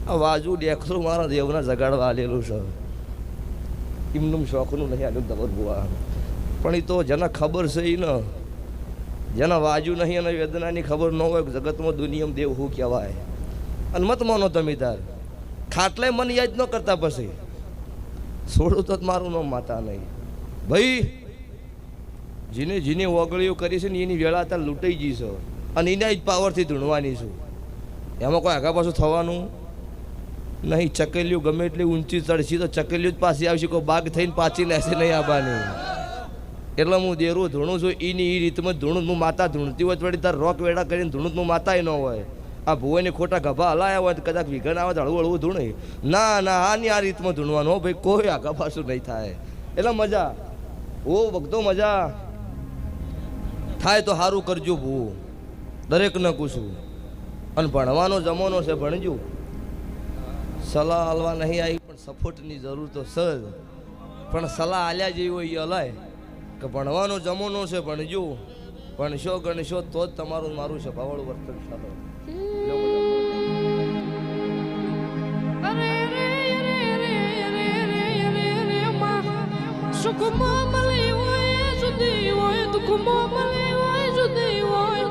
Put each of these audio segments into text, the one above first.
આ વાજુ દેખરું મારા દેવના જગાડવા આલેલું છે. એમનું શોખનું નહીં આલ્યું દબર બુઆ. પણ એ તો જેને ખબર છે એ ને, જેના વાજુ નહીં અને વેદનાની ખબર ન હોય જગતમાં દુનિયામાં દેવ શું કહેવાય. અને મત માનો તમે તાર ખાટલે મન યાદ ન કરતા પછી છોડું તો મારું નામ માતા નહીં ભાઈ. જેને જેને ઓગળીઓ કરી છે ને એની વેળા અત્યારે લૂંટાઈ ગઈ છે અને એના જ પાવરથી ધૂણવાની છું. એમાં કોઈ આગા પાછું થવાનું નહીં. ચકેલીઓ ગમે એટલી ઊંચી ચડશી તો ચકેલીઓ જ પાછી આવશે. કોઈ બાગ થઈને પાછી લેશે નહીં આવવાની. એટલે હું દેરું ધૂણું છું એની એ રીતમાં ધૂણું. હું માતા ધૂણતી હોય વળી તાર રોક વેડા કરીને ધૂણું હું માતાય ન હોય. આ ભુવાને ખોટા ગભા હલાયા હોય તો કદાચ વિઘન આવે તો હળવું હળવું ધૂણે. ના ના આની આ રીતમાં ધૂણવાનું હો ભાઈ. કોઈ આગા પાછું નહીં થાય. એટલે મજા ઓ વખતો મજા થાય તો સારું કરજો ભૂ. દરેકને પૂછું. અને ભણવાનો જમાનો છે ભણજો. સલાહ હાલવા નહીં આવી પણ સપોર્ટની જરૂર તો સર. પણ સલાહ હાલ્યા જેવી હોય એ હલાય કે ભણવાનો જમાનો છે ભણજો. ભણશો ગણશો તો જ તમારું મારું સ્વભાવવાળું વર્તન ચાલો. સુખમાં મળી હોય જુદી હોય, દુઃખમાં મળી હોય જુદી હોય.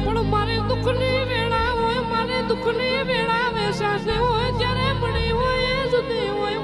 પણ મારે દુઃખની વેળા હોય, મારે દુઃખની વેળા વેસાશે હોય ત્યારે મળી હોય જુદી હોય.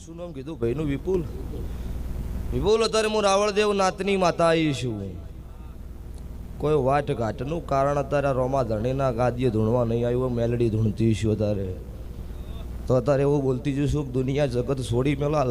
શું નામ કીધું ભાઈનું? વિપુલ. વિપુલ અત્યારે હું રાવળદેવ નાતની માતા આવી છું. કોઈ વાટ ઘાટનું કારણ અત્યારે રોમા ધણીના ગાદીએ ધૂણવા નહીં આવ્યું. મેલડી ધૂણતી છું અત્યારે તો અત્યારે એવું બોલતી જઈશું દુનિયા જગત છોડી મેલા